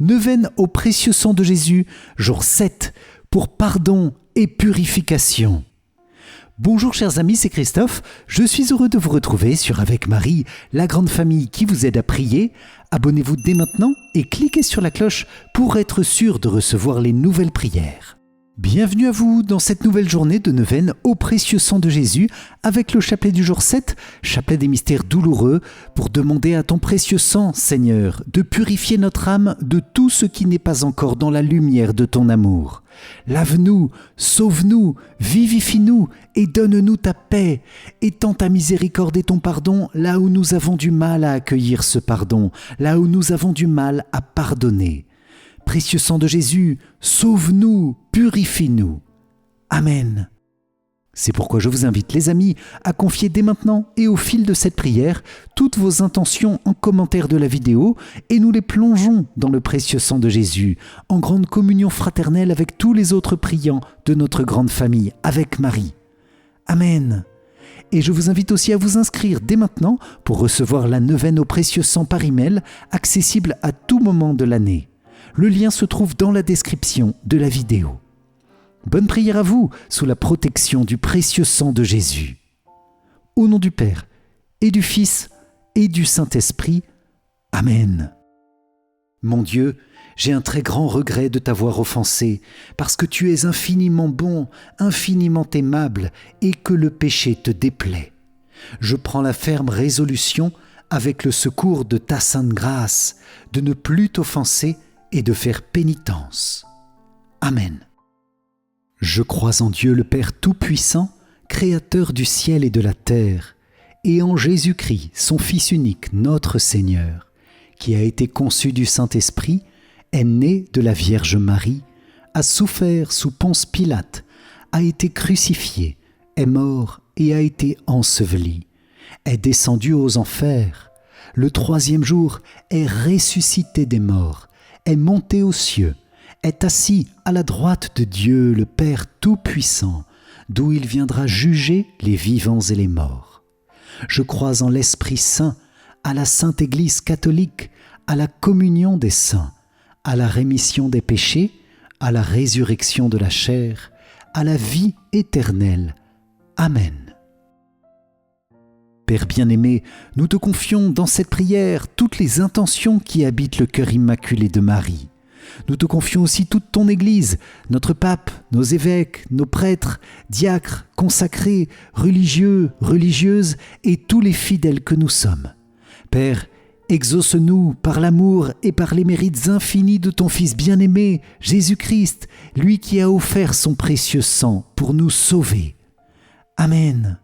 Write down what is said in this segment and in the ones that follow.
Neuvaine au précieux sang de Jésus, jour 7, pour pardon et purification. Bonjour chers amis, c'est Christophe. Je suis heureux de vous retrouver sur Avec Marie, la grande famille qui vous aide à prier. Abonnez-vous dès maintenant et cliquez sur la cloche pour être sûr de recevoir les nouvelles prières. Bienvenue à vous dans cette nouvelle journée de neuvaine au précieux sang de Jésus avec le chapelet du jour 7, chapelet des mystères douloureux, pour demander à ton précieux sang, Seigneur, de purifier notre âme de tout ce qui n'est pas encore dans la lumière de ton amour. Lave-nous, sauve-nous, vivifie-nous et donne-nous ta paix. Étends ta miséricorde et ton pardon là où nous avons du mal à accueillir ce pardon, là où nous avons du mal à pardonner. Précieux sang de Jésus, sauve-nous, purifie-nous. Amen. C'est pourquoi je vous invite, les amis, à confier dès maintenant et au fil de cette prière toutes vos intentions en commentaire de la vidéo et nous les plongeons dans le précieux sang de Jésus, en grande communion fraternelle avec tous les autres priants de notre grande famille, avec Marie. Amen. Et je vous invite aussi à vous inscrire dès maintenant pour recevoir la neuvaine au précieux sang par email, accessible à tout moment de l'année. Le lien se trouve dans la description de la vidéo. Bonne prière à vous, sous la protection du précieux sang de Jésus. Au nom du Père, et du Fils, et du Saint-Esprit. Amen. Mon Dieu, j'ai un très grand regret de t'avoir offensé, parce que tu es infiniment bon, infiniment aimable, et que le péché te déplaît. Je prends la ferme résolution, avec le secours de ta sainte grâce, de ne plus t'offenser et de faire pénitence. Amen. Je crois en Dieu le Père Tout-Puissant, Créateur du ciel et de la terre, et en Jésus-Christ, son Fils unique, notre Seigneur, qui a été conçu du Saint-Esprit, est né de la Vierge Marie, a souffert sous Ponce Pilate, a été crucifié, est mort et a été enseveli, est descendu aux enfers, le troisième jour est ressuscité des morts, est monté aux cieux, est assis à la droite de Dieu le Père Tout-Puissant, d'où il viendra juger les vivants et les morts. Je crois en l'Esprit Saint, à la Sainte Église catholique, à la communion des saints, à la rémission des péchés, à la résurrection de la chair, à la vie éternelle. Amen. Père bien-aimé, nous te confions dans cette prière toutes les intentions qui habitent le cœur immaculé de Marie. Nous te confions aussi toute ton Église, notre pape, nos évêques, nos prêtres, diacres, consacrés, religieux, religieuses et tous les fidèles que nous sommes. Père, exauce-nous par l'amour et par les mérites infinis de ton Fils bien-aimé, Jésus-Christ, lui qui a offert son précieux sang pour nous sauver. Amen.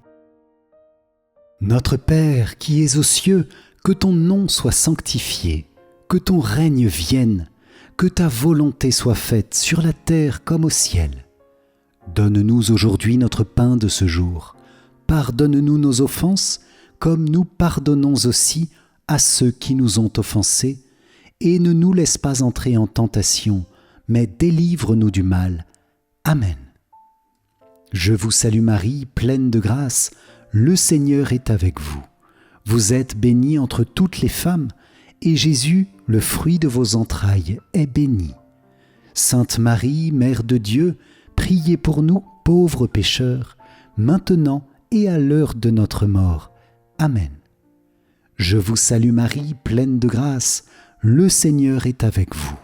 Notre Père qui es aux cieux, que ton nom soit sanctifié, que ton règne vienne, que ta volonté soit faite sur la terre comme au ciel. Donne-nous aujourd'hui notre pain de ce jour. Pardonne-nous nos offenses, comme nous pardonnons aussi à ceux qui nous ont offensés, et ne nous laisse pas entrer en tentation, mais délivre-nous du mal. Amen. Je vous salue Marie, pleine de grâce, le Seigneur est avec vous. Vous êtes bénie entre toutes les femmes, et Jésus, le fruit de vos entrailles, est béni. Sainte Marie, Mère de Dieu, priez pour nous, pauvres pécheurs, maintenant et à l'heure de notre mort. Amen. Je vous salue Marie, pleine de grâce, le Seigneur est avec vous.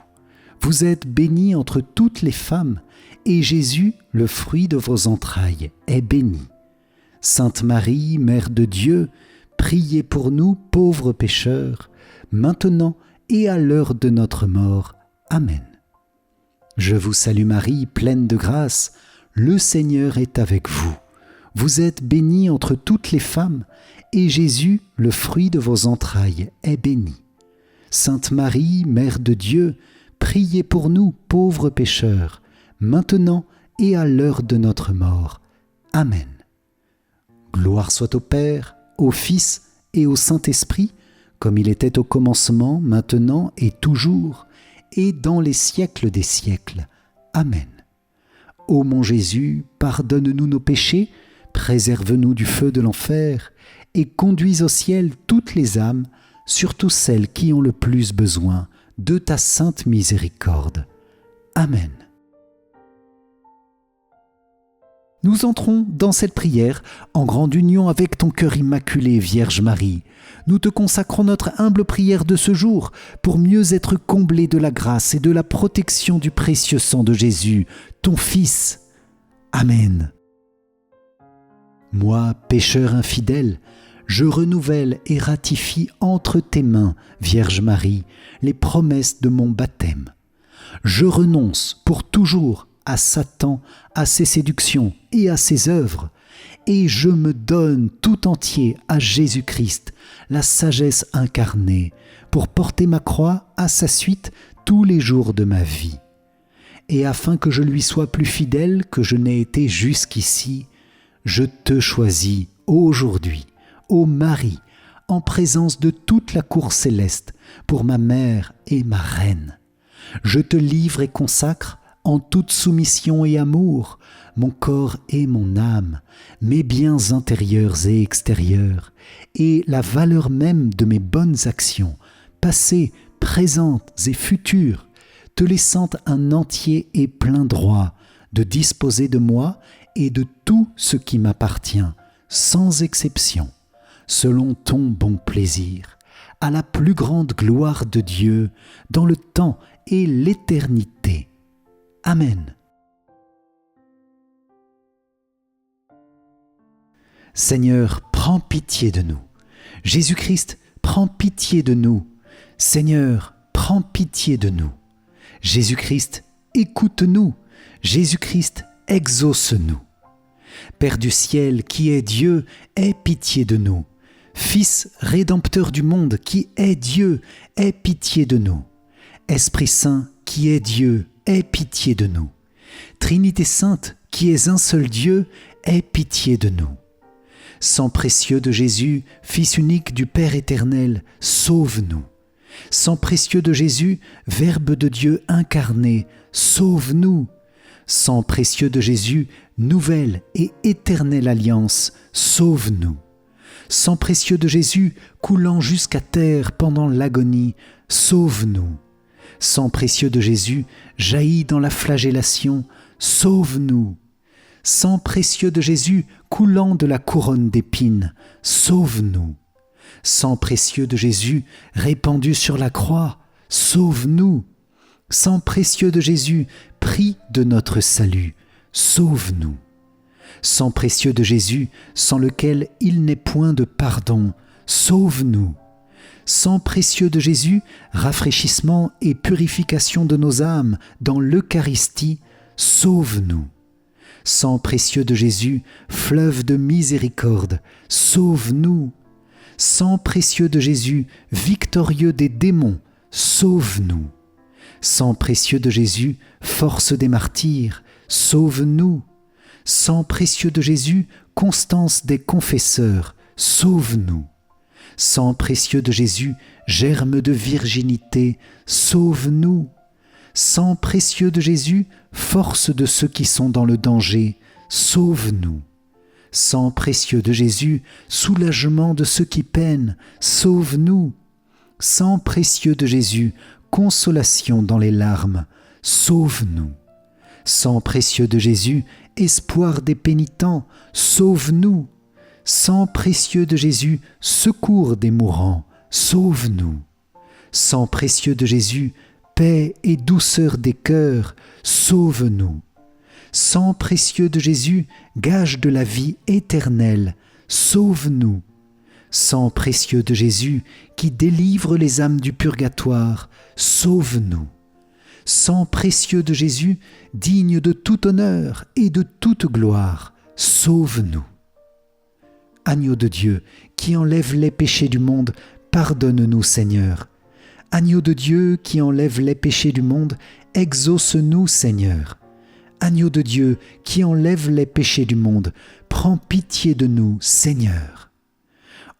Vous êtes bénie entre toutes les femmes, et Jésus, le fruit de vos entrailles, est béni. Sainte Marie, Mère de Dieu, priez pour nous, pauvres pécheurs, maintenant et à l'heure de notre mort. Amen. Je vous salue Marie, pleine de grâce, le Seigneur est avec vous. Vous êtes bénie entre toutes les femmes, et Jésus, le fruit de vos entrailles, est béni. Sainte Marie, Mère de Dieu, priez pour nous, pauvres pécheurs, maintenant et à l'heure de notre mort. Amen. Gloire soit au Père, au Fils et au Saint-Esprit, comme il était au commencement, maintenant et toujours, et dans les siècles des siècles. Amen. Ô mon Jésus, pardonne-nous nos péchés, préserve-nous du feu de l'enfer, et conduis au ciel toutes les âmes, surtout celles qui ont le plus besoin de ta sainte miséricorde. Amen. Nous entrons dans cette prière en grande union avec ton cœur immaculé, Vierge Marie. Nous te consacrons notre humble prière de ce jour pour mieux être comblés de la grâce et de la protection du précieux sang de Jésus, ton Fils. Amen. Moi, pécheur infidèle, je renouvelle et ratifie entre tes mains, Vierge Marie, les promesses de mon baptême. Je renonce pour toujours à Satan, à ses séductions et à ses œuvres, et je me donne tout entier à Jésus-Christ, la sagesse incarnée, pour porter ma croix à sa suite tous les jours de ma vie. Et afin que je lui sois plus fidèle que je n'ai été jusqu'ici, je te choisis aujourd'hui, ô Marie, en présence de toute la cour céleste, pour ma mère et ma reine. Je te livre et consacre, en toute soumission et amour, mon corps et mon âme, mes biens intérieurs et extérieurs, et la valeur même de mes bonnes actions, passées, présentes et futures, te laissant un entier et plein droit de disposer de moi et de tout ce qui m'appartient, sans exception, selon ton bon plaisir, à la plus grande gloire de Dieu, dans le temps et l'éternité. Amen. Seigneur, prends pitié de nous. Jésus-Christ, prends pitié de nous. Seigneur, prends pitié de nous. Jésus-Christ, écoute-nous. Jésus-Christ, exauce-nous. Père du ciel, qui est Dieu, aie pitié de nous. Fils rédempteur du monde, qui est Dieu, aie pitié de nous. Esprit Saint, qui est Dieu, aie pitié de nous. Trinité Sainte, qui est un seul Dieu, aie pitié de nous. Sang précieux de Jésus, Fils unique du Père éternel, sauve-nous. Sang précieux de Jésus, Verbe de Dieu incarné, sauve-nous. Sang précieux de Jésus, nouvelle et éternelle alliance, sauve-nous. Sang précieux de Jésus, coulant jusqu'à terre pendant l'agonie, sauve-nous. Sang précieux de Jésus, jailli dans la flagellation, sauve-nous. Sang précieux de Jésus, coulant de la couronne d'épines, sauve-nous. Sang précieux de Jésus, répandu sur la croix, sauve-nous. Sang précieux de Jésus, prix de notre salut, sauve-nous. Sang précieux de Jésus, sans lequel il n'est point de pardon, sauve-nous. Sang précieux de Jésus, rafraîchissement et purification de nos âmes dans l'Eucharistie, sauve-nous. Sang précieux de Jésus, fleuve de miséricorde, sauve-nous. Sang précieux de Jésus, victorieux des démons, sauve-nous. Sang précieux de Jésus, force des martyrs, sauve-nous. Sang précieux de Jésus, constance des confesseurs, sauve-nous. Sang précieux de Jésus, germe de virginité, sauve-nous. Sang précieux de Jésus, force de ceux qui sont dans le danger, sauve-nous. Sang précieux de Jésus, soulagement de ceux qui peinent, sauve-nous. Sang précieux de Jésus, consolation dans les larmes, sauve-nous. Sang précieux de Jésus, espoir des pénitents, sauve-nous. Sang précieux de Jésus, secours des mourants, sauve-nous. Sang précieux de Jésus, paix et douceur des cœurs, sauve-nous. Sang précieux de Jésus, gage de la vie éternelle, sauve-nous. Sang précieux de Jésus, qui délivre les âmes du purgatoire, sauve-nous. Sang précieux de Jésus, digne de tout honneur et de toute gloire, sauve-nous. Agneau de Dieu, qui enlève les péchés du monde, pardonne-nous, Seigneur. Agneau de Dieu, qui enlève les péchés du monde, exauce-nous, Seigneur. Agneau de Dieu, qui enlève les péchés du monde, prends pitié de nous, Seigneur.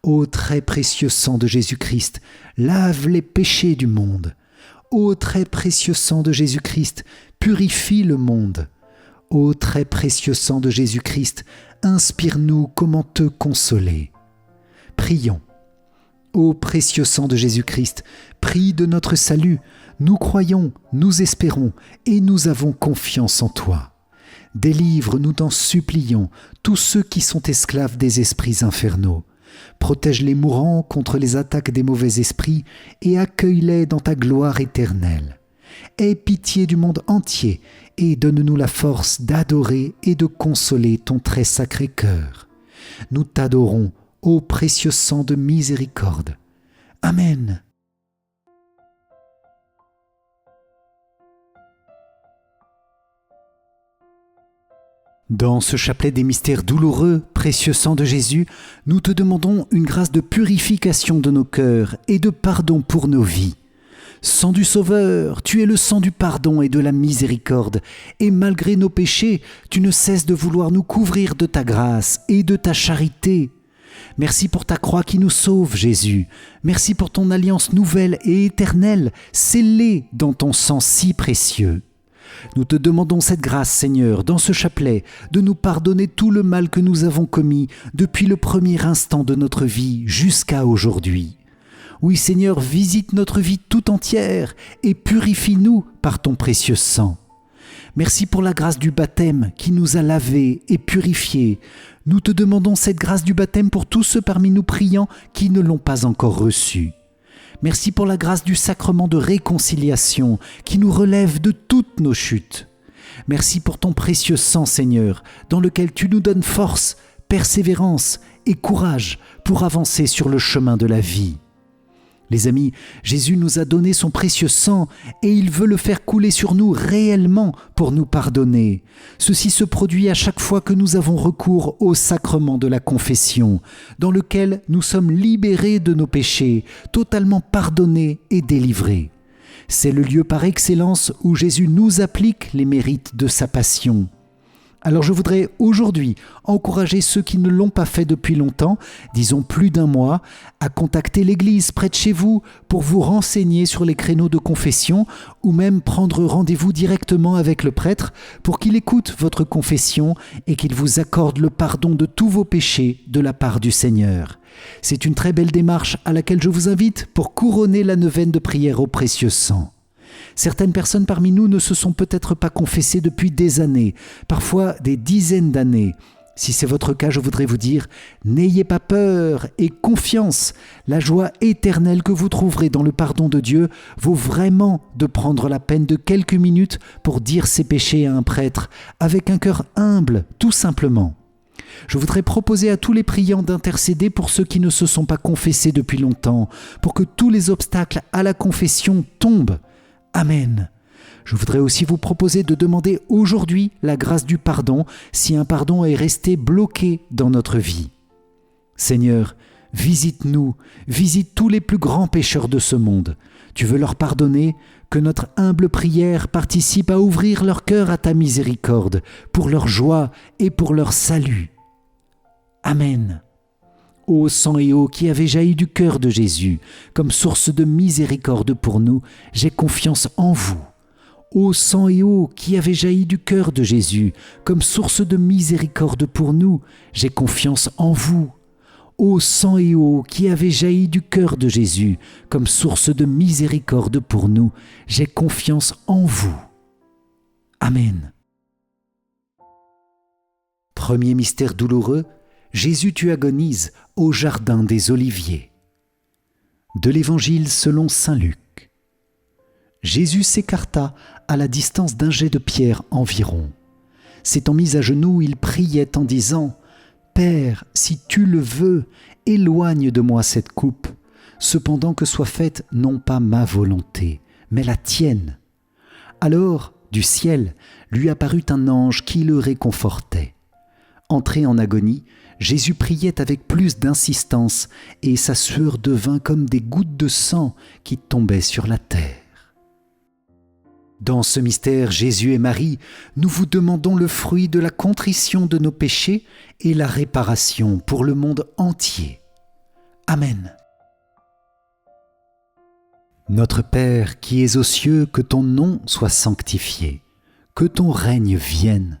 Ô très précieux sang de Jésus-Christ, lave les péchés du monde. Ô très précieux sang de Jésus-Christ, purifie le monde. Ô très précieux sang de Jésus-Christ, inspire-nous comment te consoler. Prions. Ô précieux sang de Jésus-Christ, prie de notre salut. Nous croyons, nous espérons et nous avons confiance en toi. Délivre, nous t'en supplions, tous ceux qui sont esclaves des esprits infernaux. Protège les mourants contre les attaques des mauvais esprits et accueille-les dans ta gloire éternelle. Aie pitié du monde entier et donne-nous la force d'adorer et de consoler ton très sacré cœur. Nous t'adorons, ô précieux sang de miséricorde. Amen. Dans ce chapelet des mystères douloureux, précieux sang de Jésus, nous te demandons une grâce de purification de nos cœurs et de pardon pour nos vies. Sang du Sauveur, tu es le sang du pardon et de la miséricorde, et malgré nos péchés, tu ne cesses de vouloir nous couvrir de ta grâce et de ta charité. Merci pour ta croix qui nous sauve, Jésus. Merci pour ton alliance nouvelle et éternelle, scellée dans ton sang si précieux. Nous te demandons cette grâce, Seigneur, dans ce chapelet, de nous pardonner tout le mal que nous avons commis depuis le premier instant de notre vie jusqu'à aujourd'hui. Oui, Seigneur, visite notre vie tout entière et purifie-nous par ton précieux sang. Merci pour la grâce du baptême qui nous a lavés et purifiés. Nous te demandons cette grâce du baptême pour tous ceux parmi nous priants qui ne l'ont pas encore reçue. Merci pour la grâce du sacrement de réconciliation qui nous relève de toutes nos chutes. Merci pour ton précieux sang, Seigneur, dans lequel tu nous donnes force, persévérance et courage pour avancer sur le chemin de la vie. Les amis, Jésus nous a donné son précieux sang et il veut le faire couler sur nous réellement pour nous pardonner. Ceci se produit à chaque fois que nous avons recours au sacrement de la confession, dans lequel nous sommes libérés de nos péchés, totalement pardonnés et délivrés. C'est le lieu par excellence où Jésus nous applique les mérites de sa passion. Alors je voudrais aujourd'hui encourager ceux qui ne l'ont pas fait depuis longtemps, disons plus d'un mois, à contacter l'église près de chez vous pour vous renseigner sur les créneaux de confession ou même prendre rendez-vous directement avec le prêtre pour qu'il écoute votre confession et qu'il vous accorde le pardon de tous vos péchés de la part du Seigneur. C'est une très belle démarche à laquelle je vous invite pour couronner la neuvaine de prière au précieux sang. Certaines personnes parmi nous ne se sont peut-être pas confessées depuis des années, parfois des dizaines d'années. Si c'est votre cas, je voudrais vous dire, n'ayez pas peur et confiance. La joie éternelle que vous trouverez dans le pardon de Dieu vaut vraiment de prendre la peine de quelques minutes pour dire ses péchés à un prêtre, avec un cœur humble, tout simplement. Je voudrais proposer à tous les priants d'intercéder pour ceux qui ne se sont pas confessés depuis longtemps, pour que tous les obstacles à la confession tombent. Amen. Je voudrais aussi vous proposer de demander aujourd'hui la grâce du pardon si un pardon est resté bloqué dans notre vie. Seigneur, visite-nous, visite tous les plus grands pécheurs de ce monde. Tu veux leur pardonner, que notre humble prière participe à ouvrir leur cœur à ta miséricorde, pour leur joie et pour leur salut. Amen. Ô sang et eau qui avez jailli du cœur de Jésus, comme source de miséricorde pour nous, j'ai confiance en vous. Ô sang et eau qui avez jailli du cœur de Jésus, comme source de miséricorde pour nous, j'ai confiance en vous. Ô sang et eau qui avez jailli du cœur de Jésus, comme source de miséricorde pour nous, j'ai confiance en vous. Amen. Premier mystère douloureux, Jésus tu agonises au jardin des Oliviers. De l'Évangile selon saint Luc. Jésus s'écarta à la distance d'un jet de pierre environ. S'étant mis à genoux, il priait en disant « Père, si tu le veux, éloigne de moi cette coupe, cependant que soit faite non pas ma volonté, mais la tienne. » Alors, du ciel, lui apparut un ange qui le réconfortait. Entré en agonie, Jésus priait avec plus d'insistance et sa sueur devint comme des gouttes de sang qui tombaient sur la terre. Dans ce mystère, Jésus et Marie, nous vous demandons le fruit de la contrition de nos péchés et la réparation pour le monde entier. Amen. Notre Père qui es aux cieux, que ton nom soit sanctifié, que ton règne vienne,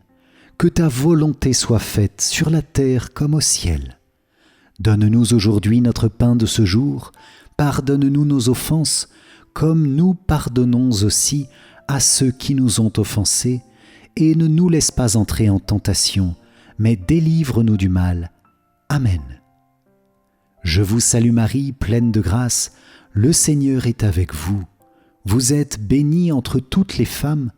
que ta volonté soit faite sur la terre comme au ciel. Donne-nous aujourd'hui notre pain de ce jour. Pardonne-nous nos offenses, comme nous pardonnons aussi à ceux qui nous ont offensés. Et ne nous laisse pas entrer en tentation, mais délivre-nous du mal. Amen. Je vous salue Marie, pleine de grâce, le Seigneur est avec vous. Vous êtes bénie entre toutes les femmes,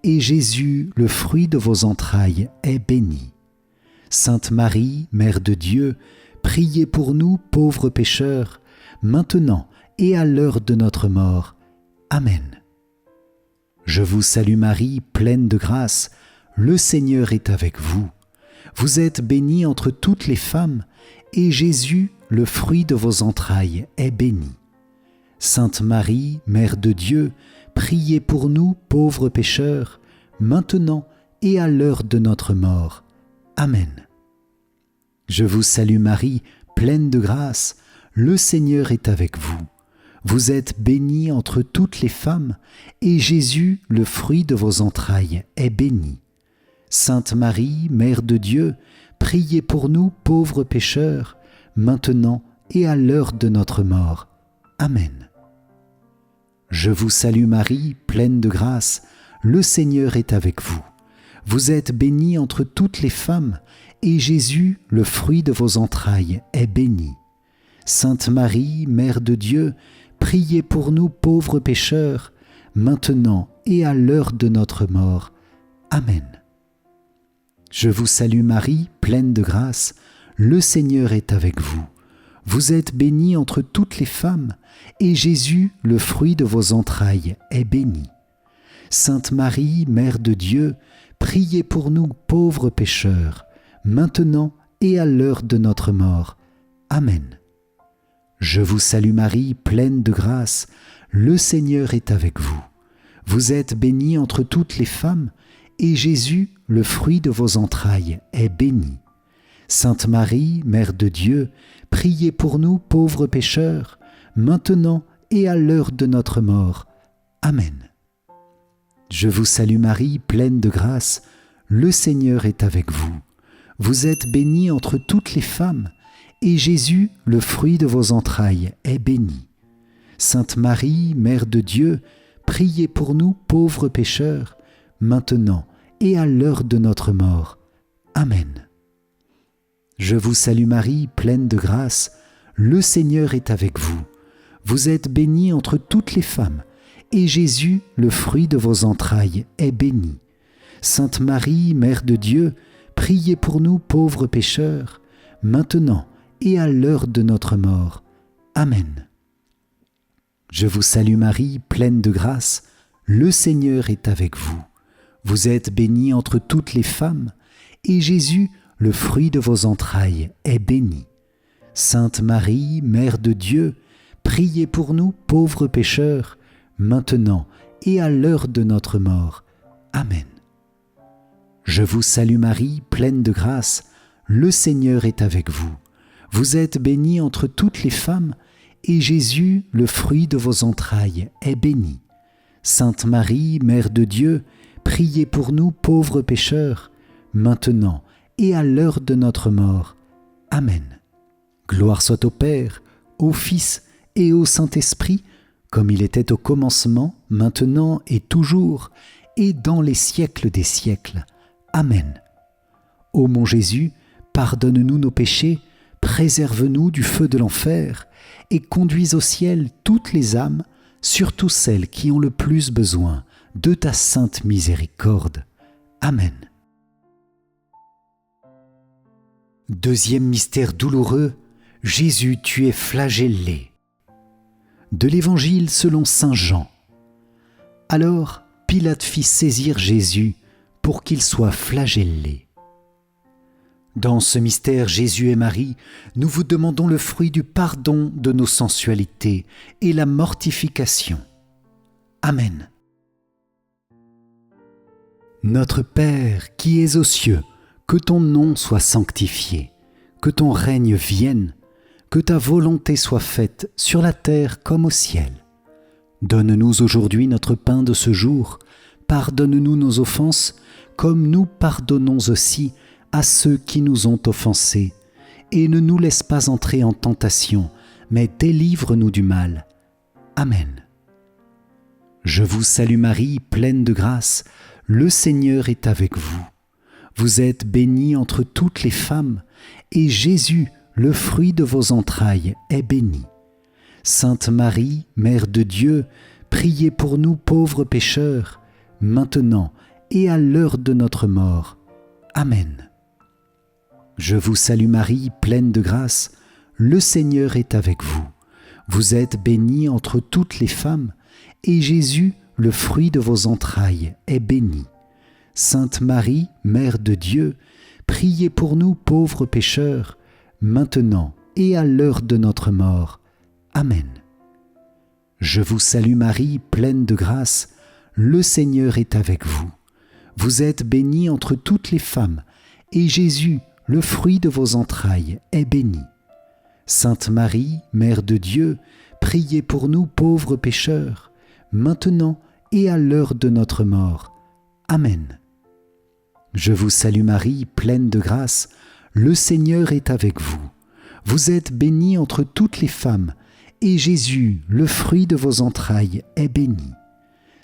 et Jésus, le fruit de vos entrailles, est béni. Sainte Marie, Mère de Dieu, priez pour nous pauvres pécheurs, maintenant et à l'heure de notre mort. Amen. Je vous salue Marie, pleine de grâce, le Seigneur est avec vous. Vous êtes bénie entre toutes les femmes, et Jésus, le fruit de vos entrailles, est béni. Sainte Marie, Mère de Dieu, priez pour nous pauvres pécheurs, maintenant et à l'heure de notre mort. Amen. Je vous salue Marie, pleine de grâce, le Seigneur est avec vous. Vous êtes bénie entre toutes les femmes, et Jésus, le fruit de vos entrailles, est béni. Sainte Marie, Mère de Dieu, priez pour nous pauvres pécheurs, maintenant et à l'heure de notre mort. Amen. Je vous salue Marie, pleine de grâce, le Seigneur est avec vous. Vous êtes bénie entre toutes les femmes, et Jésus, le fruit de vos entrailles, est béni. Sainte Marie, Mère de Dieu, priez pour nous pauvres pécheurs, maintenant et à l'heure de notre mort. Amen. Je vous salue Marie, pleine de grâce, le Seigneur est avec vous. Vous êtes bénie entre toutes les femmes, et Jésus, le fruit de vos entrailles, est béni. Sainte Marie, Mère de Dieu, priez pour nous pauvres pécheurs, maintenant et à l'heure de notre mort. Amen. Je vous salue Marie, pleine de grâce, le Seigneur est avec vous. Vous êtes bénie entre toutes les femmes, et Jésus, le fruit de vos entrailles, est béni. Sainte Marie, Mère de Dieu, priez pour nous pauvres pécheurs, maintenant et à l'heure de notre mort. Amen. Je vous salue Marie, pleine de grâce, le Seigneur est avec vous. Vous êtes bénie entre toutes les femmes, et Jésus, le fruit de vos entrailles, est béni. Sainte Marie, Mère de Dieu, priez pour nous pauvres pécheurs, maintenant et à l'heure de notre mort. Amen. Je vous salue Marie, pleine de grâce, le Seigneur est avec vous. Vous êtes bénie entre toutes les femmes, et Jésus, le fruit de vos entrailles, est béni. Sainte Marie, Mère de Dieu, priez pour nous pauvres pécheurs, maintenant et à l'heure de notre mort. Amen. Je vous salue Marie, pleine de grâce, le Seigneur est avec vous. Vous êtes bénie entre toutes les femmes, et Jésus, le fruit de vos entrailles, est béni. Sainte Marie, Mère de Dieu, priez pour nous pauvres pécheurs, maintenant et à l'heure de notre mort. Amen. Je vous salue Marie, pleine de grâce, le Seigneur est avec vous. Vous êtes bénie entre toutes les femmes, et Jésus, le fruit de vos entrailles, est béni. Sainte Marie, Mère de Dieu, priez pour nous pauvres pécheurs, maintenant et à l'heure de notre mort. Amen. Gloire soit au Père, au Fils et au Saint-Esprit, comme il était au commencement, maintenant et toujours, et dans les siècles des siècles. Amen. Ô mon Jésus, pardonne-nous nos péchés, préserve-nous du feu de l'enfer, et conduis au ciel toutes les âmes, surtout celles qui ont le plus besoin de ta sainte miséricorde. Amen. Deuxième mystère douloureux, Jésus, tu es flagellé. De l'Évangile selon saint Jean. Alors Pilate fit saisir Jésus pour qu'il soit flagellé. Dans ce mystère Jésus et Marie, nous vous demandons le fruit du pardon de nos sensualités et la mortification. Amen. Notre Père qui es aux cieux, que ton nom soit sanctifié, que ton règne vienne, que ta volonté soit faite sur la terre comme au ciel. Donne-nous aujourd'hui notre pain de ce jour, pardonne-nous nos offenses, comme nous pardonnons aussi à ceux qui nous ont offensés, et ne nous laisse pas entrer en tentation, mais délivre-nous du mal. Amen. Je vous salue Marie, pleine de grâce, le Seigneur est avec vous. Vous êtes bénie entre toutes les femmes, et Jésus, le fruit de vos entrailles, est béni. Sainte Marie, Mère de Dieu, priez pour nous pauvres pécheurs, maintenant et à l'heure de notre mort. Amen. Je vous salue Marie, pleine de grâce, le Seigneur est avec vous. Vous êtes bénie entre toutes les femmes, et Jésus, le fruit de vos entrailles, est béni. Sainte Marie, Mère de Dieu, priez pour nous pauvres pécheurs, maintenant et à l'heure de notre mort. Amen. Je vous salue Marie, pleine de grâce, le Seigneur est avec vous. Vous êtes bénie entre toutes les femmes, et Jésus, le fruit de vos entrailles, est béni. Sainte Marie, Mère de Dieu, priez pour nous pauvres pécheurs, maintenant et à l'heure de notre mort. Amen. Je vous salue Marie, pleine de grâce, le Seigneur est avec vous. Vous êtes bénie entre toutes les femmes, et Jésus, le fruit de vos entrailles, est béni.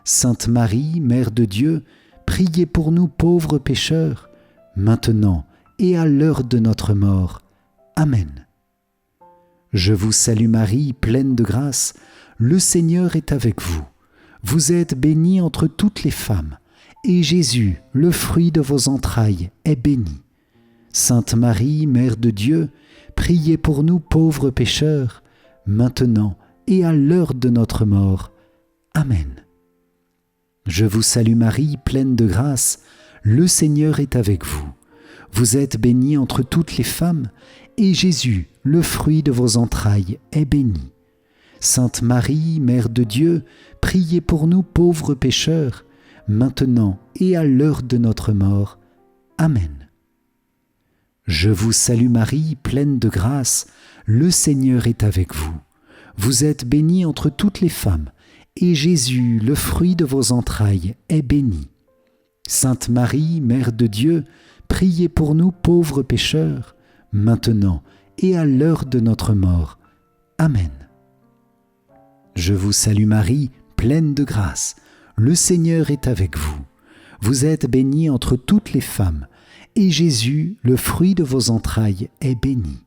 Sainte Marie, Mère de Dieu, priez pour nous pauvres pécheurs, maintenant et à l'heure de notre mort. Amen. Je vous salue Marie, pleine de grâce, le Seigneur est avec vous. Vous êtes bénie entre toutes les femmes, et Jésus, le fruit de vos entrailles, est béni. Sainte Marie, Mère de Dieu, priez pour nous pauvres pécheurs, maintenant et à l'heure de notre mort. Amen. Je vous salue Marie, pleine de grâce, le Seigneur est avec vous. Vous êtes bénie entre toutes les femmes, et Jésus, le fruit de vos entrailles, est béni. Sainte Marie, Mère de Dieu, priez pour nous pauvres pécheurs, maintenant et à l'heure de notre mort. Amen. Je vous salue Marie, pleine de grâce, le Seigneur est avec vous. Vous êtes bénie entre toutes les femmes, et Jésus, le fruit de vos entrailles, est béni. Sainte Marie, Mère de Dieu, priez pour nous pauvres pécheurs, maintenant et à l'heure de notre mort. Amen. Je vous salue Marie, pleine de grâce, le Seigneur est avec vous. Vous êtes bénie entre toutes les femmes, et Jésus, le fruit de vos entrailles, est béni.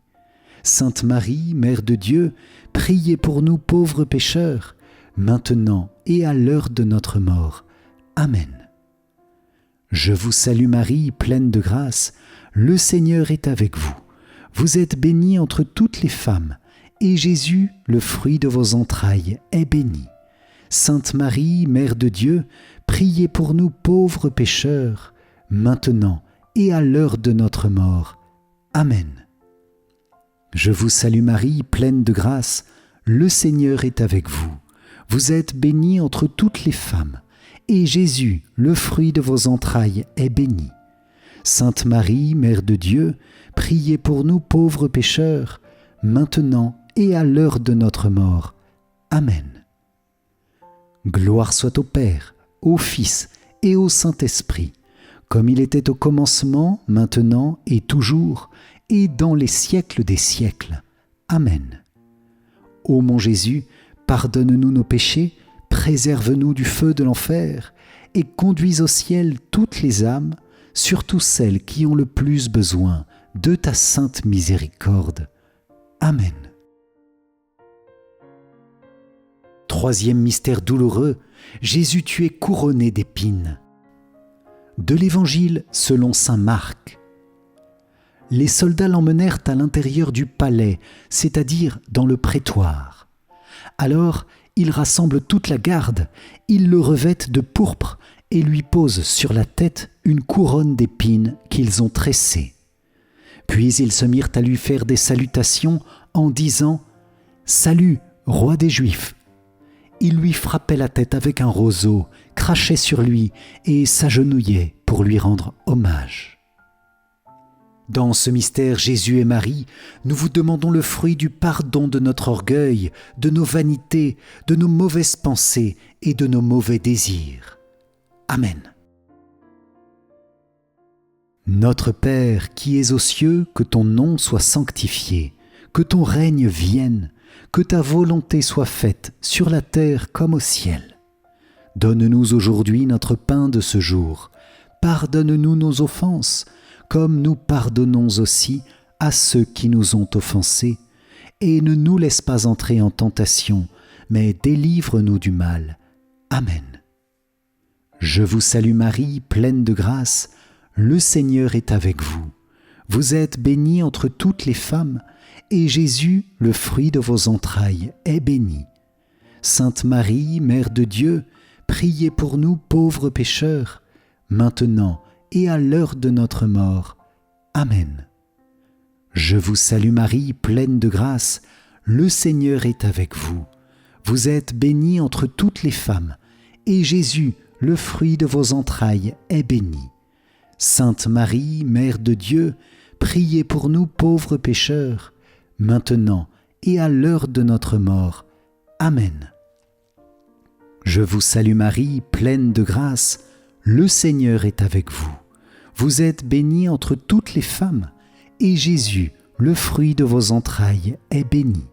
Sainte Marie, Mère de Dieu, priez pour nous pauvres pécheurs, maintenant et à l'heure de notre mort. Amen. Je vous salue Marie, pleine de grâce, le Seigneur est avec vous. Vous êtes bénie entre toutes les femmes, et Jésus, le fruit de vos entrailles, est béni. Sainte Marie, Mère de Dieu, priez pour nous pauvres pécheurs, maintenant et à l'heure de notre mort. Amen. Je vous salue Marie, pleine de grâce, le Seigneur est avec vous. Vous êtes bénie entre toutes les femmes, et Jésus, le fruit de vos entrailles, est béni. Sainte Marie, Mère de Dieu, priez pour nous pauvres pécheurs, maintenant et à l'heure de notre mort. Amen. Gloire soit au Père, au Fils et au Saint-Esprit, comme il était au commencement, maintenant et toujours, et dans les siècles des siècles. Amen. Ô mon Jésus, pardonne-nous nos péchés, préserve-nous du feu de l'enfer, et conduis au ciel toutes les âmes, surtout celles qui ont le plus besoin de ta sainte miséricorde. Amen. Troisième mystère douloureux, Jésus tu es couronné d'épines. De l'Évangile selon saint Marc. Les soldats l'emmenèrent à l'intérieur du palais, c'est-à-dire dans le prétoire. Alors, ils rassemblent toute la garde, ils le revêtent de pourpre et lui posent sur la tête une couronne d'épines qu'ils ont tressée. Puis ils se mirent à lui faire des salutations en disant « Salut, roi des Juifs !» Ils lui frappaient la tête avec un roseau, crachaient sur lui et s'agenouillaient pour lui rendre hommage. Dans ce mystère Jésus et Marie, nous vous demandons le fruit du pardon de notre orgueil, de nos vanités, de nos mauvaises pensées et de nos mauvais désirs. Amen. Notre Père qui es aux cieux, que ton nom soit sanctifié, que ton règne vienne, que ta volonté soit faite sur la terre comme au ciel. Donne-nous aujourd'hui notre pain de ce jour. Pardonne-nous nos offenses, comme nous pardonnons aussi à ceux qui nous ont offensés. Et ne nous laisse pas entrer en tentation, mais délivre-nous du mal. Amen. Je vous salue Marie, pleine de grâce, le Seigneur est avec vous. Vous êtes bénie entre toutes les femmes, et Jésus, le fruit de vos entrailles, est béni. Sainte Marie, Mère de Dieu, priez pour nous pauvres pécheurs, maintenant et à l'heure de notre mort. Amen. Je vous salue Marie, pleine de grâce, le Seigneur est avec vous. Vous êtes bénie entre toutes les femmes, et Jésus, le fruit de vos entrailles, est béni. Sainte Marie, Mère de Dieu, priez pour nous pauvres pécheurs, maintenant et à l'heure de notre mort. Amen. Je vous salue Marie, pleine de grâce, le Seigneur est avec vous. Vous êtes bénie entre toutes les femmes, et Jésus, le fruit de vos entrailles, est béni.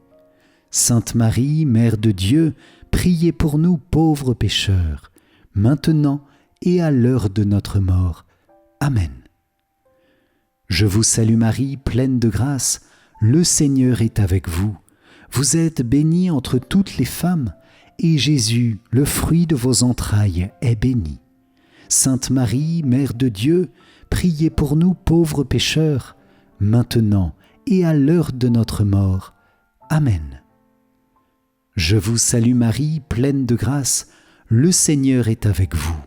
Sainte Marie, Mère de Dieu, priez pour nous pauvres pécheurs, maintenant et à l'heure de notre mort. Amen. Je vous salue Marie, pleine de grâce, le Seigneur est avec vous. Vous êtes bénie entre toutes les femmes, et Jésus, le fruit de vos entrailles, est béni. Sainte Marie, Mère de Dieu, priez pour nous pauvres pécheurs, maintenant et à l'heure de notre mort. Amen. Je vous salue Marie, pleine de grâce, le Seigneur est avec vous.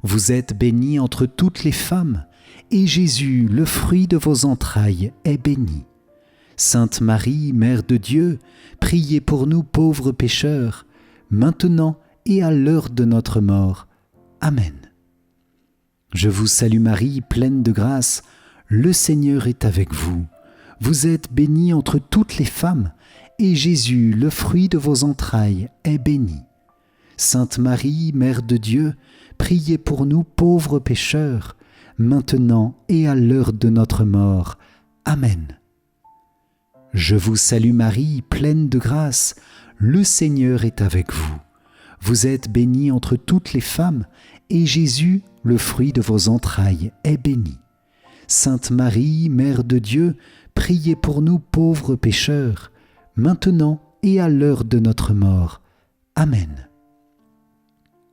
Vous êtes bénie entre toutes les femmes, et Jésus, le fruit de vos entrailles, est béni. Sainte Marie, Mère de Dieu, priez pour nous pauvres pécheurs, maintenant et à l'heure de notre mort. Amen. Je vous salue Marie, pleine de grâce, le Seigneur est avec vous. Vous êtes bénie entre toutes les femmes, et Jésus, le fruit de vos entrailles, est béni. Sainte Marie, Mère de Dieu, priez pour nous pauvres pécheurs, maintenant et à l'heure de notre mort. Amen. Je vous salue Marie, pleine de grâce, le Seigneur est avec vous. Vous êtes bénie entre toutes les femmes, et Jésus, le fruit de vos entrailles, est béni. Sainte Marie, Mère de Dieu, priez pour nous pauvres pécheurs, maintenant et à l'heure de notre mort. Amen.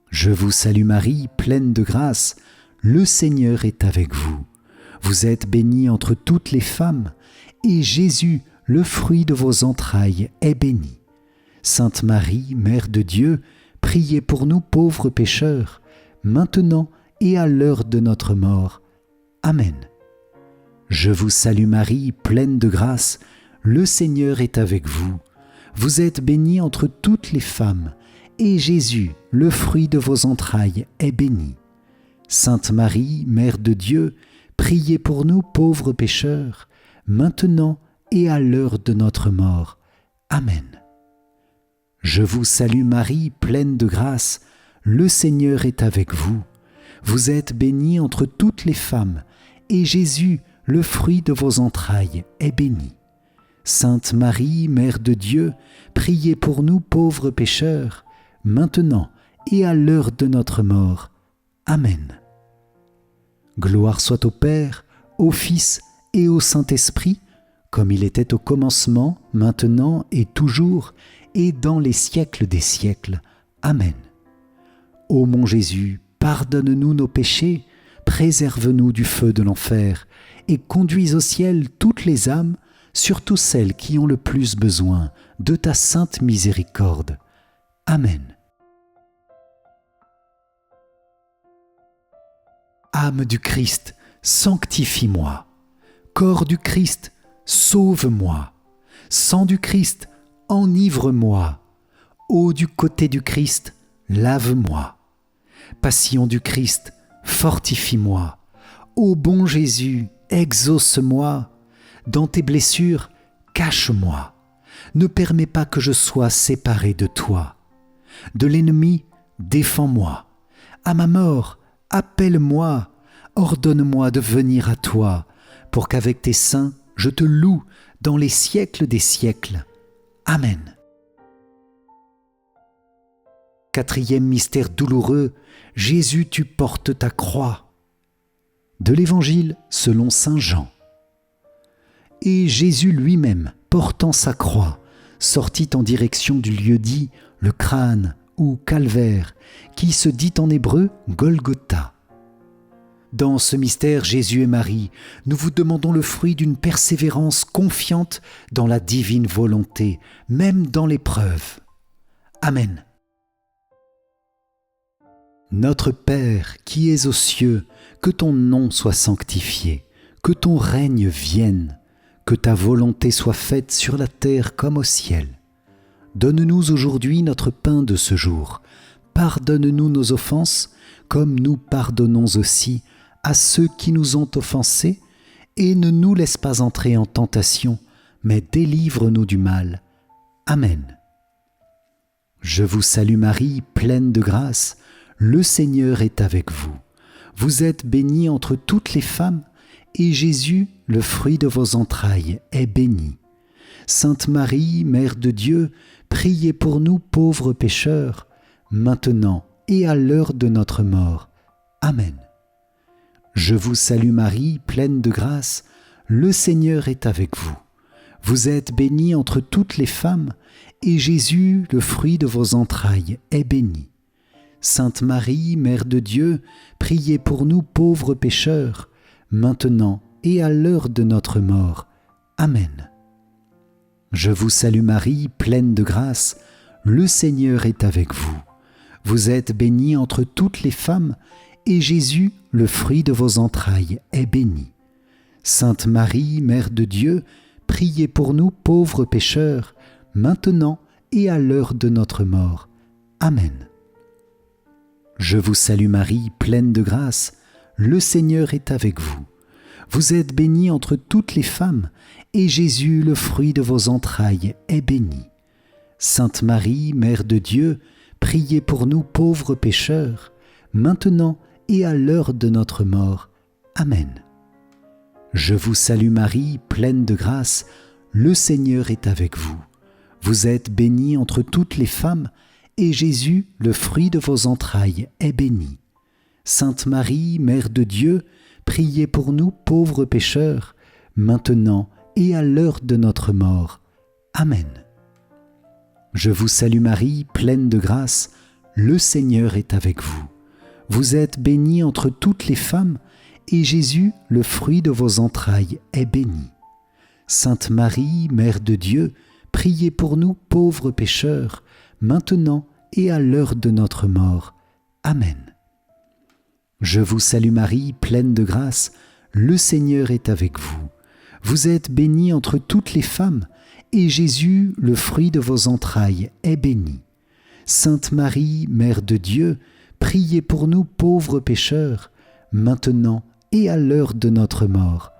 Je vous salue Marie, pleine de grâce, le Seigneur est avec vous. Vous êtes bénie entre toutes les femmes, et Jésus, le fruit de vos entrailles, est béni. Sainte Marie, Mère de Dieu, priez pour nous pauvres pécheurs, maintenant et à l'heure de notre mort. Amen. Je vous salue Marie, pleine de grâce, le Seigneur est avec vous. Vous êtes bénie entre toutes les femmes, et Jésus, le fruit de vos entrailles, est béni. Sainte Marie, Mère de Dieu, priez pour nous pauvres pécheurs, maintenant et à l'heure de notre mort. Amen. Je vous salue Marie, pleine de grâce, le Seigneur est avec vous. Vous êtes bénie entre toutes les femmes, et Jésus, le fruit de vos entrailles, est béni. Sainte Marie, Mère de Dieu, priez pour nous pauvres pécheurs, maintenant et à l'heure de notre mort. Amen. Gloire soit au Père, au Fils et au Saint-Esprit, comme il était au commencement, maintenant et toujours, et dans les siècles des siècles. Amen. Ô mon Jésus, pardonne-nous nos péchés, préserve-nous du feu de l'enfer, et conduis au ciel toutes les âmes, surtout celles qui ont le plus besoin de ta sainte miséricorde. Amen. Âme du Christ, sanctifie-moi. Corps du Christ, sauve-moi. Sang du Christ, enivre-moi. Eau du côté du Christ, lave-moi. Passion du Christ, fortifie-moi. Ô bon Jésus, exauce-moi. Dans tes blessures, cache-moi. Ne permets pas que je sois séparé de toi. De l'ennemi, défends-moi. À ma mort, appelle-moi. ordonne-moi de venir à toi, pour qu'avec tes saints, je te loue dans les siècles des siècles. Amen. Quatrième mystère douloureux, Jésus, tu portes ta croix. De l'Évangile selon saint Jean. Et Jésus lui-même, portant sa croix, sortit en direction du lieu dit le crâne ou calvaire, qui se dit en hébreu Golgotha. Dans ce mystère, Jésus et Marie, nous vous demandons le fruit d'une persévérance confiante dans la divine volonté, même dans l'épreuve. Amen. Notre Père qui es aux cieux, que ton nom soit sanctifié, que ton règne vienne, que ta volonté soit faite sur la terre comme au ciel. Donne-nous aujourd'hui notre pain de ce jour. Pardonne-nous nos offenses, comme nous pardonnons aussi à ceux qui nous ont offensés, et ne nous laisse pas entrer en tentation, mais délivre-nous du mal. Amen. Je vous salue Marie, pleine de grâce, le Seigneur est avec vous. Vous êtes bénie entre toutes les femmes, et Jésus, le fruit de vos entrailles, est béni. Sainte Marie, Mère de Dieu, priez pour nous pauvres pécheurs, maintenant et à l'heure de notre mort. Amen. Je vous salue Marie, pleine de grâce, le Seigneur est avec vous. Vous êtes bénie entre toutes les femmes, et Jésus, le fruit de vos entrailles, est béni. Sainte Marie, Mère de Dieu, priez pour nous pauvres pécheurs, maintenant et à l'heure de notre mort. Amen. Je vous salue Marie, pleine de grâce, le Seigneur est avec vous. Vous êtes bénie entre toutes les femmes, et Jésus, le fruit de vos entrailles, est béni. Sainte Marie, Mère de Dieu, priez pour nous pauvres pécheurs, maintenant et à l'heure de notre mort. Amen. Je vous salue Marie, pleine de grâce, le Seigneur est avec vous. Vous êtes bénie entre toutes les femmes, et Jésus, le fruit de vos entrailles, est béni. Sainte Marie, Mère de Dieu, priez pour nous pauvres pécheurs, maintenant et à l'heure de notre mort. Amen. Je vous salue Marie, pleine de grâce, le Seigneur est avec vous. Vous êtes bénie entre toutes les femmes, et Jésus, le fruit de vos entrailles, est béni. Sainte Marie, Mère de Dieu, priez pour nous pauvres pécheurs, maintenant et à l'heure de notre mort. Amen. Je vous salue Marie, pleine de grâce, le Seigneur est avec vous. Vous êtes bénie entre toutes les femmes, et Jésus, le fruit de vos entrailles, est béni. Sainte Marie, Mère de Dieu, priez pour nous pauvres pécheurs, maintenant et à l'heure de notre mort. Amen. Je vous salue Marie, pleine de grâce, le Seigneur est avec vous. Vous êtes bénie entre toutes les femmes, et Jésus, le fruit de vos entrailles, est béni. Sainte Marie, Mère de Dieu, priez pour nous pauvres pécheurs, maintenant et à l'heure de notre mort.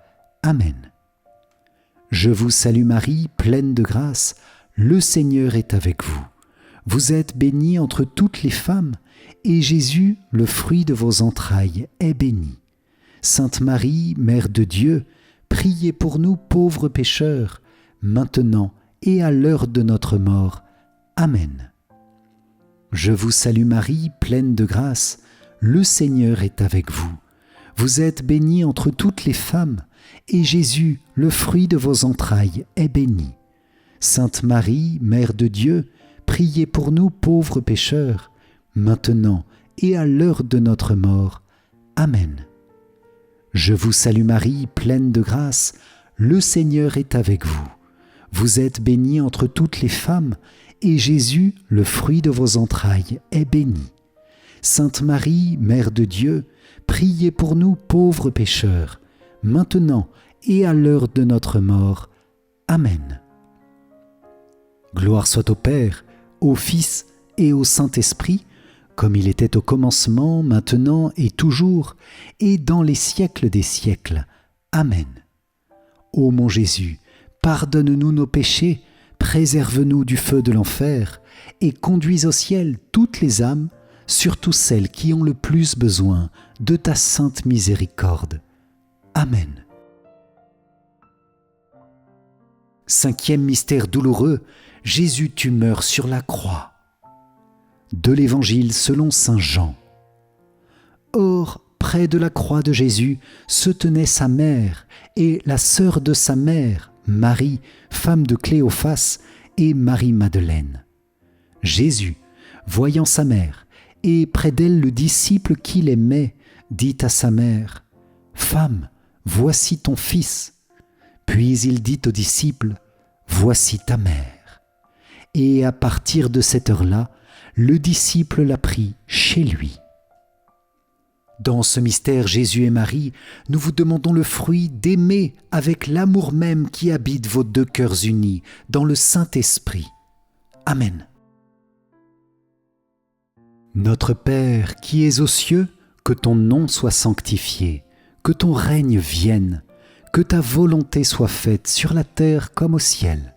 Amen. Je vous salue Marie, pleine de grâce, le Seigneur est avec vous. Vous êtes bénie entre toutes les femmes, et Jésus, le fruit de vos entrailles, est béni. Sainte Marie, Mère de Dieu, priez pour nous pauvres pécheurs, maintenant et à l'heure de notre mort. Amen. Je vous salue Marie, pleine de grâce, le Seigneur est avec vous. Vous êtes bénie entre toutes les femmes, et Jésus, le fruit de vos entrailles, est béni. Sainte Marie, Mère de Dieu, priez pour nous pauvres pécheurs, maintenant et à l'heure de notre mort. Amen. Je vous salue Marie, pleine de grâce, le Seigneur est avec vous. Vous êtes bénie entre toutes les femmes, et Jésus, le fruit de vos entrailles, est béni. Sainte Marie, Mère de Dieu, priez pour nous pauvres pécheurs, maintenant et à l'heure de notre mort. Amen. Gloire soit au Père, au Fils et au Saint-Esprit, comme il était au commencement, maintenant et toujours, et dans les siècles des siècles. Amen. Ô mon Jésus, pardonne-nous nos péchés, préserve-nous du feu de l'enfer, et conduis au ciel toutes les âmes, surtout celles qui ont le plus besoin de ta sainte miséricorde. Amen. Cinquième mystère douloureux, Jésus, tu meurs sur la croix. De l'Évangile selon saint Jean. Or, près de la croix de Jésus se tenait sa mère et la sœur de sa mère, Marie, femme de Cléophas, et Marie-Madeleine. Jésus, voyant sa mère, et près d'elle le disciple qu'il aimait, dit à sa mère, « Femme, voici ton fils. » Puis il dit au disciple, « Voici ta mère. » Et à partir de cette heure-là, le disciple l'a pris chez lui. Dans ce mystère Jésus et Marie, nous vous demandons le fruit d'aimer avec l'amour même qui habite vos deux cœurs unis dans le Saint-Esprit. Amen. Notre Père qui es aux cieux, que ton nom soit sanctifié, que ton règne vienne, que ta volonté soit faite sur la terre comme au ciel.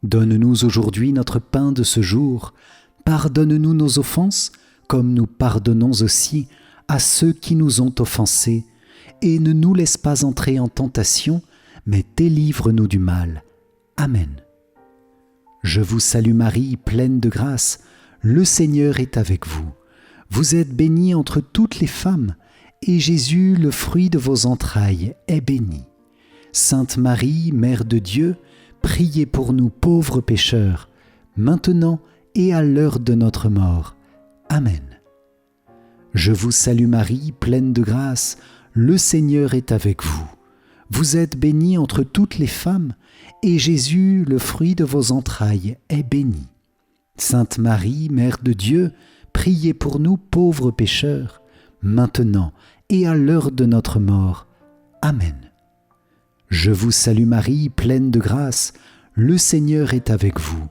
Donne-nous aujourd'hui notre pain de ce jour. Pardonne-nous nos offenses, comme nous pardonnons aussi à ceux qui nous ont offensés, et ne nous laisse pas entrer en tentation, mais délivre-nous du mal. Amen. Je vous salue Marie, pleine de grâce, le Seigneur est avec vous. Vous êtes bénie entre toutes les femmes, et Jésus, le fruit de vos entrailles, est béni. Sainte Marie, Mère de Dieu, priez pour nous pauvres pécheurs, maintenant et à l'heure de notre mort. Amen. Je vous salue Marie, pleine de grâce, le Seigneur est avec vous. Vous êtes bénie entre toutes les femmes, et Jésus, le fruit de vos entrailles, est béni. Sainte Marie, Mère de Dieu, priez pour nous pauvres pécheurs, maintenant et à l'heure de notre mort. Amen. Je vous salue Marie, pleine de grâce, le Seigneur est avec vous.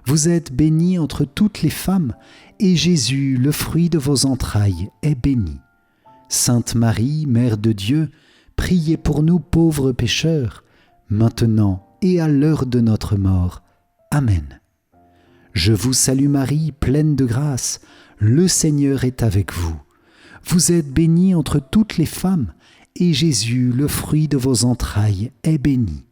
Vous êtes bénie entre toutes les femmes, et Jésus, le fruit de vos entrailles, est béni. Sainte Marie, Mère de Dieu, priez pour nous pauvres pécheurs, maintenant et à l'heure de notre mort. Amen. Je vous salue Marie, pleine de grâce, le Seigneur est avec vous. Vous êtes bénie entre toutes les femmes, et Jésus, le fruit de vos entrailles, est béni.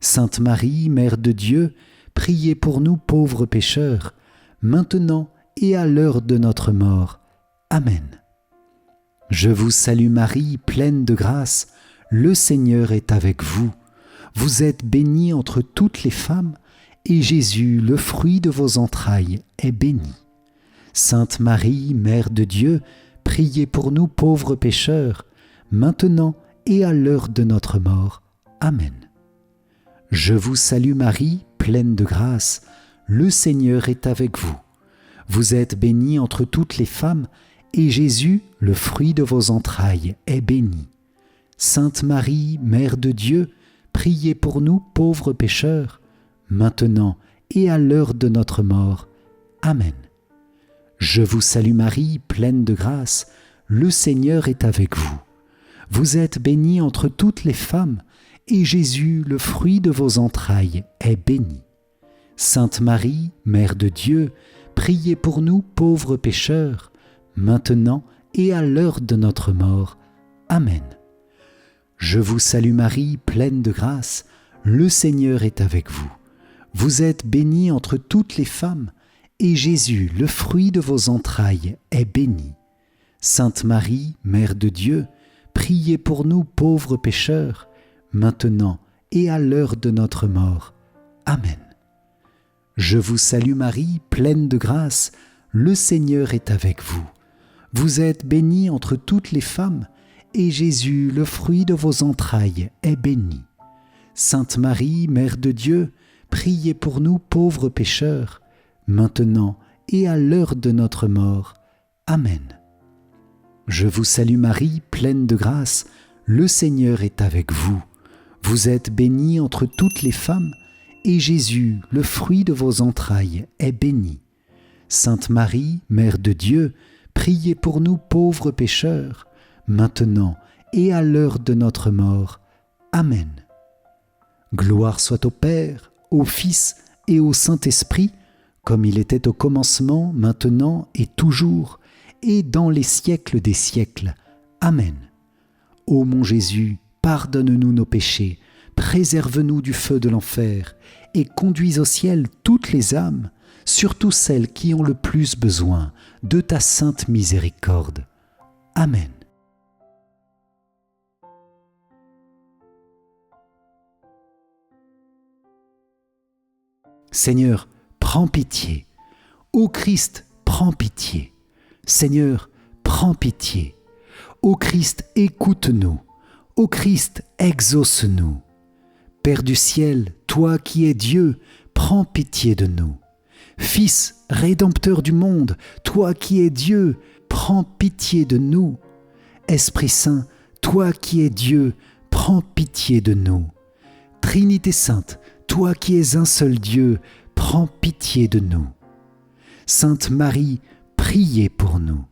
Sainte Marie, Mère de Dieu, priez pour nous pauvres pécheurs, maintenant et à l'heure de notre mort. Amen. Je vous salue Marie, pleine de grâce, le Seigneur est avec vous. Vous êtes bénie entre toutes les femmes, et Jésus, le fruit de vos entrailles, est béni. Sainte Marie, Mère de Dieu, priez pour nous pauvres pécheurs, maintenant et à l'heure de notre mort. Amen. Je vous salue Marie, pleine de grâce, le Seigneur est avec vous. Vous êtes bénie entre toutes les femmes, et Jésus, le fruit de vos entrailles, est béni. Sainte Marie, Mère de Dieu, priez pour nous pauvres pécheurs, maintenant et à l'heure de notre mort. Amen. Je vous salue Marie, pleine de grâce, le Seigneur est avec vous. Vous êtes bénie entre toutes les femmes, et Jésus, le fruit de vos entrailles, est béni. Sainte Marie, Mère de Dieu, priez pour nous pauvres pécheurs, maintenant et à l'heure de notre mort. Amen. Je vous salue Marie, pleine de grâce, le Seigneur est avec vous. Vous êtes bénie entre toutes les femmes, et Jésus, le fruit de vos entrailles, est béni. Sainte Marie, Mère de Dieu, priez pour nous pauvres pécheurs, maintenant et à l'heure de notre mort. Amen. Je vous salue Marie, pleine de grâce, le Seigneur est avec vous. Vous êtes bénie entre toutes les femmes, et Jésus, le fruit de vos entrailles, est béni. Sainte Marie, Mère de Dieu, priez pour nous pauvres pécheurs, maintenant et à l'heure de notre mort. Amen. Je vous salue Marie, pleine de grâce, le Seigneur est avec vous. Vous êtes bénie entre toutes les femmes, et Jésus, le fruit de vos entrailles, est béni. Sainte Marie, Mère de Dieu, priez pour nous pauvres pécheurs, maintenant et à l'heure de notre mort. Amen. Gloire soit au Père, au Fils et au Saint-Esprit, comme il était au commencement, maintenant et toujours, et dans les siècles des siècles. Amen. Ô mon Jésus, pardonne-nous nos péchés, préserve-nous du feu de l'enfer, et conduis au ciel toutes les âmes, surtout celles qui ont le plus besoin de ta sainte miséricorde. Amen. Seigneur, prends pitié. Ô Christ, prends pitié. Seigneur, prends pitié. Ô Christ, écoute-nous. Ô Christ, exauce-nous. Père du ciel, toi qui es Dieu, prends pitié de nous. Fils, rédempteur du monde, toi qui es Dieu, prends pitié de nous. Esprit Saint, toi qui es Dieu, prends pitié de nous. Trinité Sainte, toi qui es un seul Dieu, prends pitié de nous. Sainte Marie, priez pour nous.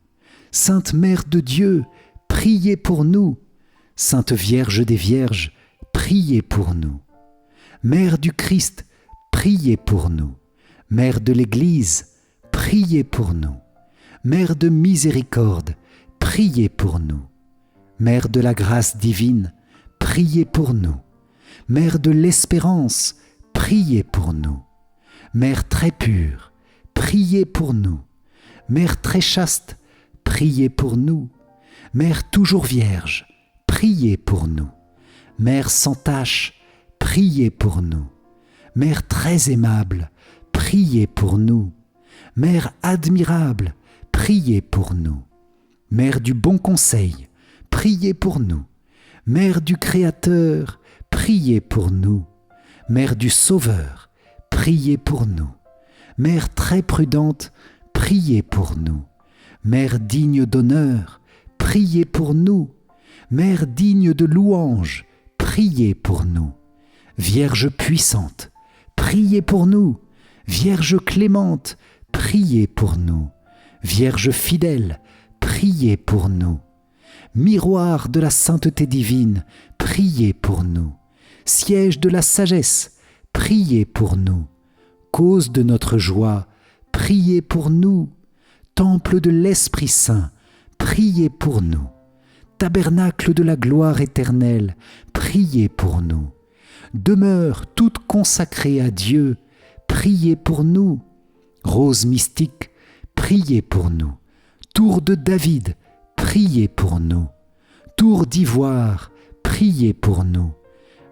Sainte Mère de Dieu, priez pour nous. Sainte Vierge des Vierges, priez pour nous. Mère du Christ, priez pour nous. Mère de l'Église, priez pour nous. Mère de miséricorde, priez pour nous. Mère de la grâce divine, priez pour nous. Mère de l'espérance, priez pour nous. Mère très pure, priez pour nous. Mère très chaste, priez pour nous. Mère toujours vierge, priez pour nous. Mère sans tache, priez pour nous. Mère très aimable, priez pour nous. Mère admirable, priez pour nous. Mère du bon conseil, priez pour nous. Mère du Créateur, priez pour nous. Mère du Sauveur, priez pour nous. Mère très prudente, priez pour nous. Mère digne d'honneur, priez pour nous. Mère digne de louange, priez pour nous. Vierge puissante, priez pour nous. Vierge clémente, priez pour nous. Vierge fidèle, priez pour nous. Miroir de la sainteté divine, priez pour nous. Siège de la sagesse, priez pour nous. Cause de notre joie, priez pour nous. Temple de l'Esprit Saint, priez pour nous. Tabernacle de la gloire éternelle, priez pour nous. Demeure toute consacrée à Dieu, priez pour nous. Rose mystique, priez pour nous. Tour de David, priez pour nous. Tour d'ivoire, priez pour nous.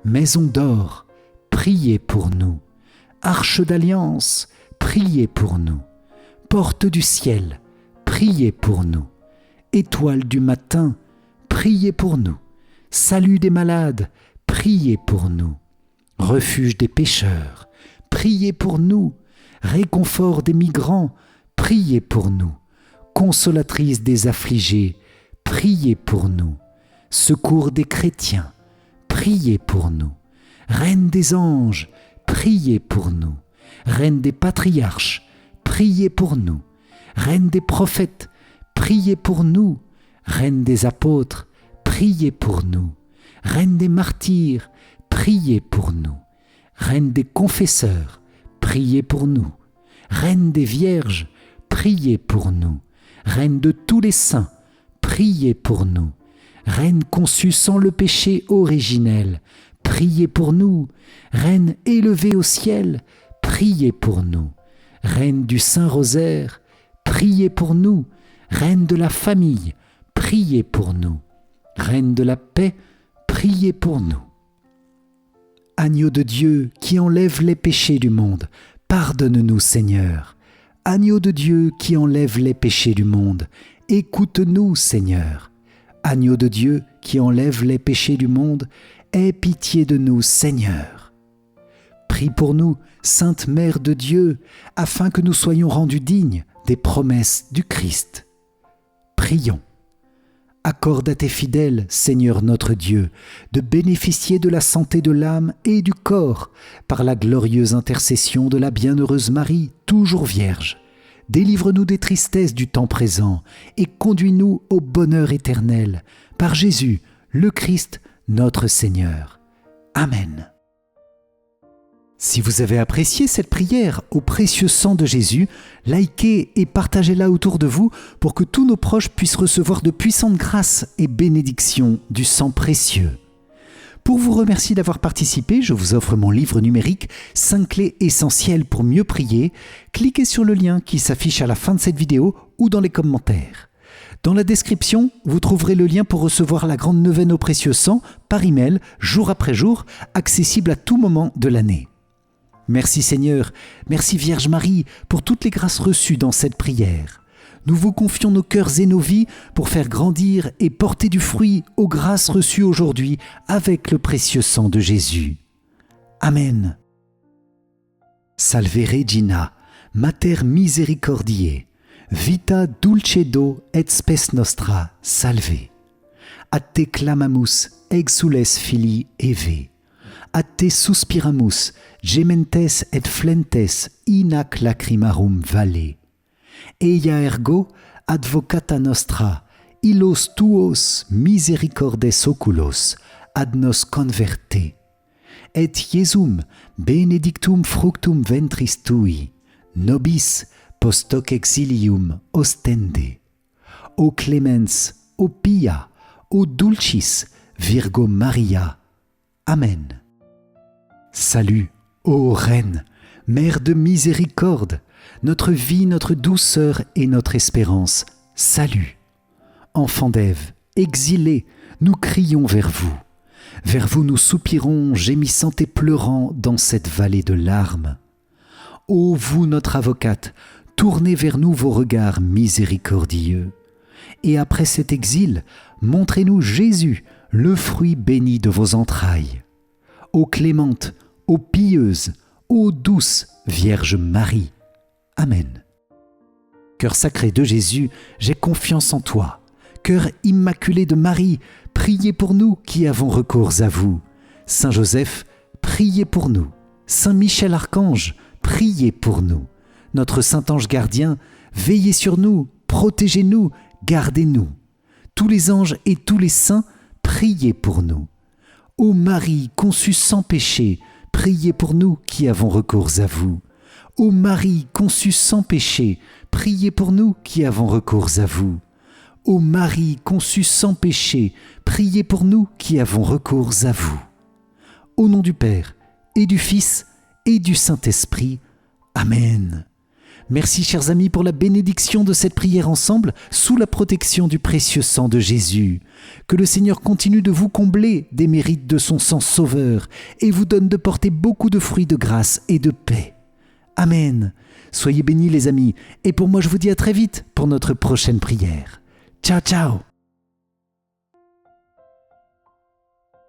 Maison d'or, priez pour nous. Arche d'alliance, priez pour nous. Porte du ciel, priez pour nous. Étoile du matin, priez pour nous. Salut des malades, priez pour nous. Refuge des pécheurs, priez pour nous. Réconfort des migrants, priez pour nous. Consolatrice des affligés, priez pour nous. Secours des chrétiens, priez pour nous. Reine des anges, priez pour nous. Reine des patriarches, priez pour nous. Reine des prophètes, priez pour nous. Reine des apôtres, priez pour nous. Reine des martyrs, priez pour nous. Reine des confesseurs, priez pour nous. Reine des vierges, priez pour nous. Reine de tous les saints, priez pour nous. Reine conçue sans le péché originel, priez pour nous. Reine élevée au ciel, priez pour nous. Reine du Saint-Rosaire, priez pour nous. Reine de la famille, priez pour nous. Reine de la paix, priez pour nous. Agneau de Dieu qui enlève les péchés du monde, pardonne-nous Seigneur. Agneau de Dieu qui enlève les péchés du monde, écoute-nous Seigneur. Agneau de Dieu qui enlève les péchés du monde, aie pitié de nous Seigneur. Prie pour nous, Sainte Mère de Dieu, afin que nous soyons rendus dignes des promesses du Christ. Prions. Accorde à tes fidèles, Seigneur notre Dieu, de bénéficier de la santé de l'âme et du corps par la glorieuse intercession de la bienheureuse Marie, toujours Vierge. Délivre-nous des tristesses du temps présent et conduis-nous au bonheur éternel, par Jésus, le Christ, notre Seigneur. Amen. Si vous avez apprécié cette prière au précieux sang de Jésus, likez et partagez-la autour de vous pour que tous nos proches puissent recevoir de puissantes grâces et bénédictions du sang précieux. Pour vous remercier d'avoir participé, je vous offre mon livre numérique 5 clés essentielles pour mieux prier. Cliquez sur le lien qui s'affiche à la fin de cette vidéo ou dans les commentaires. Dans la description, vous trouverez le lien pour recevoir la grande neuvaine au précieux sang par email, jour après jour, accessible à tout moment de l'année. Merci Seigneur, merci Vierge Marie pour toutes les grâces reçues dans cette prière. Nous vous confions nos cœurs et nos vies pour faire grandir et porter du fruit aux grâces reçues aujourd'hui avec le précieux sang de Jésus. Amen. Salve Regina, Mater misericordiae, vita dulcedo et spes nostra, salve. A te clamamus, exules filii Eve. A te suspiramus, gementes et flentes in ac lacrimarum valle. Eia ergo advocata nostra, illos tuos misericordes oculos ad nos converte. Et Iesum benedictum fructum ventris tui, nobis post hoc exilium ostende. O clemens, o pia, o dulcis, Virgo Maria. Amen. Salut, ô Reine, Mère de miséricorde, notre vie, notre douceur et notre espérance. Salut. Enfants d'Ève, exilés, nous crions vers vous. Vers vous nous soupirons, gémissant et pleurant dans cette vallée de larmes. Ô vous, notre avocate, tournez vers nous vos regards miséricordieux. Et après cet exil, montrez-nous Jésus, le fruit béni de vos entrailles. Ô clémente, ô pieuse, ô douce Vierge Marie. Amen. Cœur sacré de Jésus, j'ai confiance en toi. Cœur immaculé de Marie, priez pour nous qui avons recours à vous. Saint Joseph, priez pour nous. Saint Michel Archange, priez pour nous. Notre Saint Ange gardien, veillez sur nous, protégez-nous, gardez-nous. Tous les anges et tous les saints, priez pour nous. Ô Marie conçue sans péché, priez pour nous qui avons recours à vous. Ô Marie conçue sans péché, priez pour nous qui avons recours à vous. Ô Marie conçue sans péché, priez pour nous qui avons recours à vous. Au nom du Père, et du Fils, et du Saint-Esprit. Amen. Merci chers amis pour la bénédiction de cette prière ensemble sous la protection du précieux sang de Jésus. Que le Seigneur continue de vous combler des mérites de son sang sauveur et vous donne de porter beaucoup de fruits de grâce et de paix. Amen. Soyez bénis les amis et pour moi je vous dis à très vite pour notre prochaine prière. Ciao ciao.